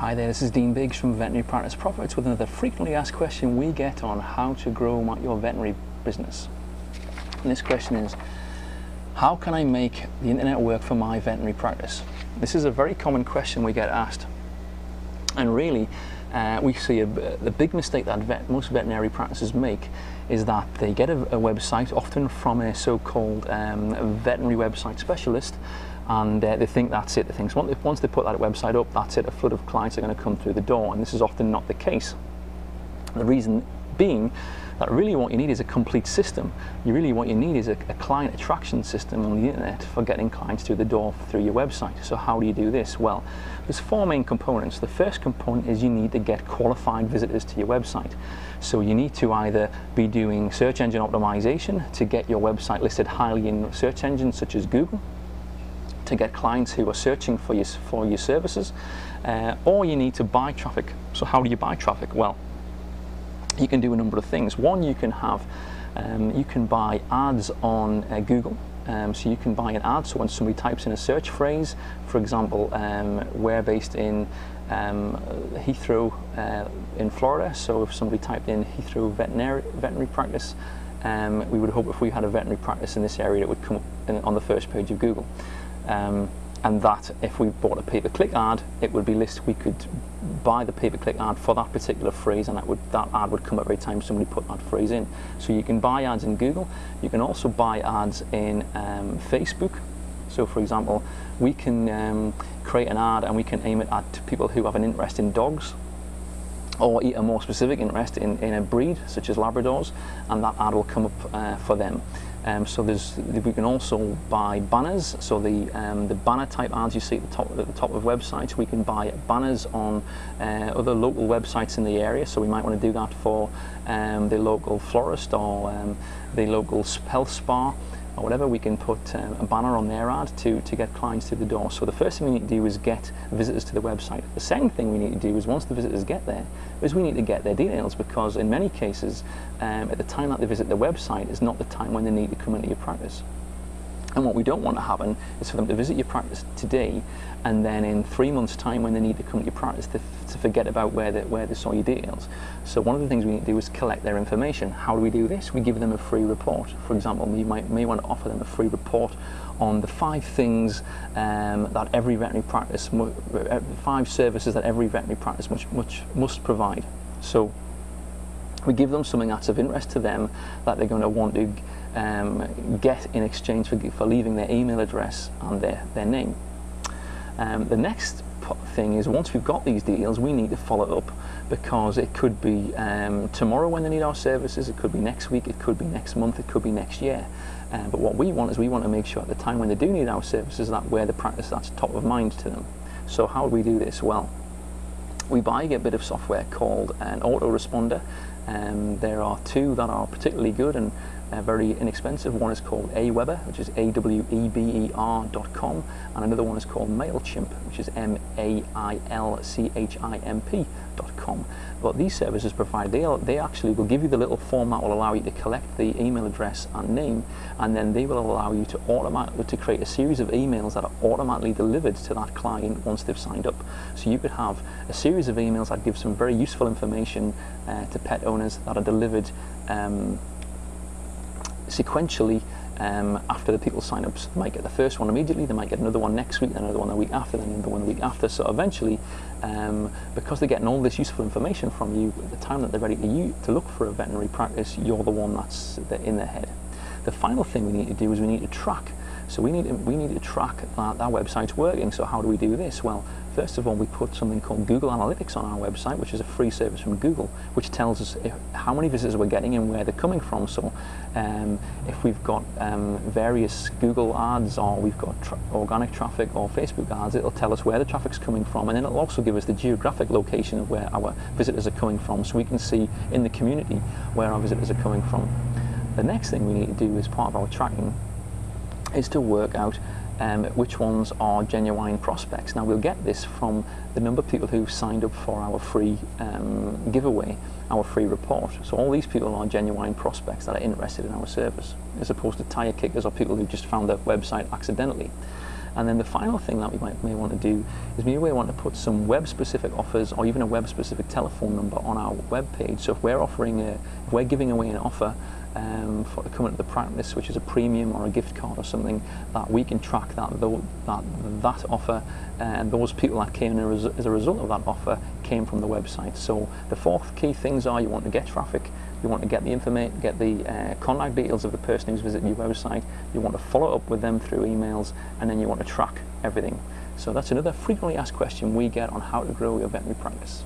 Hi there, this is Dean Biggs from Veterinary Practice Profits with another frequently asked question we get on how to grow your veterinary business. And this question is, how can I make the internet work for my veterinary practice? This is a very common question we get asked. And really, we see the big mistake that most veterinary practices make is that they get a website, often from a so-called veterinary website specialist, and they think that's it. They think once they put that website up, that's it, a flood of clients are going to come through the door, and this is often not the case. The reason being that really what you need is a complete system. What you need is a client attraction system on the internet for getting clients through the door through your website. So how do you do this? Well, there's four main components. The first component is you need to get qualified visitors to your website. So you need to either be doing search engine optimization to get your website listed highly in search engines such as Google, to get clients who are searching for your services, or you need to buy traffic. So how do you buy traffic? Well, you can do a number of things. One, you can buy ads on Google. So you can buy an ad, so when somebody types in a search phrase, for example, we're based in Heathrow in Florida, so if somebody typed in Heathrow veterinary practice, we would hope if we had a veterinary practice in this area it would come up on the first page of Google. And that if we bought a pay-per-click ad, it would be listed. We could buy the pay-per-click ad for that particular phrase, and that ad would come every time somebody put that phrase in. So you can buy ads in Google. You can also buy ads in Facebook. So for example, we can create an ad and we can aim it at people who have an interest in dogs, or a more specific interest in a breed such as Labradors, and that ad will come up for them. So we can also buy banners. So the banner type ads you see at the top of websites, we can buy banners on other local websites in the area. So we might want to do that for the local florist or the local health spa or whatever. We can put a banner on their ad to get clients through the door. So the first thing we need to do is get visitors to the website. The second thing we need to do is, once the visitors get there, is we need to get their details, because in many cases at the time that they visit the website is not the time when they need to come into your practice. And what we don't want to happen is for them to visit your practice today, and then in 3 months' time, when they need to come to your practice, to forget about where they saw your details. So one of the things we need to do is collect their information. How do we do this? We give them a free report. For example, we may want to offer them a free report on the 5 things that every veterinary practice, 5 services that every veterinary practice must provide. So we give them something that's of interest to them, that they're going to want to get in exchange for leaving their email address and their name. The next thing is, once we've got these deals, we need to follow up, because it could be tomorrow when they need our services, it could be next week, it could be next month, it could be next year. But what we want is, we want to make sure at the time when they do need our services that we're the practice that's top of mind to them. So how do we do this? Well, we buy a bit of software called an autoresponder. There are 2 that are particularly good and very inexpensive. One is called Aweber, which is AWEBER.com, and another one is called MailChimp, which is MailChimp.com. What these services provide, they actually will give you the little form that will allow you to collect the email address and name, and then they will allow you to create a series of emails that are automatically delivered to that client once they've signed up. So you could have a series of emails that give some very useful information to pet owners that are delivered sequentially after the people sign up. So they might get the first one immediately, they might get another one next week, another one the week after, then another one the week after. So eventually, because they're getting all this useful information from you, at the time that they're ready to look for a veterinary practice, you're the one that's in their head. The final thing we need to do is we need to track. So we need to track that our website's working. So how do we do this? Well, first of all, we put something called Google Analytics on our website, which is a free service from Google, which tells us how many visitors we're getting and where they're coming from. So if we've got various Google ads, or we've got organic traffic or Facebook ads, it'll tell us where the traffic's coming from, and then it'll also give us the geographic location of where our visitors are coming from, so we can see in the community where our visitors are coming from. The next thing we need to do as part of our tracking is to work out which ones are genuine prospects. Now, we'll get this from the number of people who've signed up for our free giveaway, our free report. So all these people are genuine prospects that are interested in our service, as opposed to tire kickers or people who just found the website accidentally. And then the final thing that we may want to do is we may want to put some web-specific offers or even a web-specific telephone number on our web page. So if we're giving away an offer for coming to the practice, which is a premium or a gift card or something, that we can track that offer and those people that came as a result of that offer came from the website. So the 4 key things are: you want to get traffic, you want to get the information, get the contact details of the person who's visiting your website, you want to follow up with them through emails, and then you want to track everything. So that's another frequently asked question we get on how to grow your veterinary practice.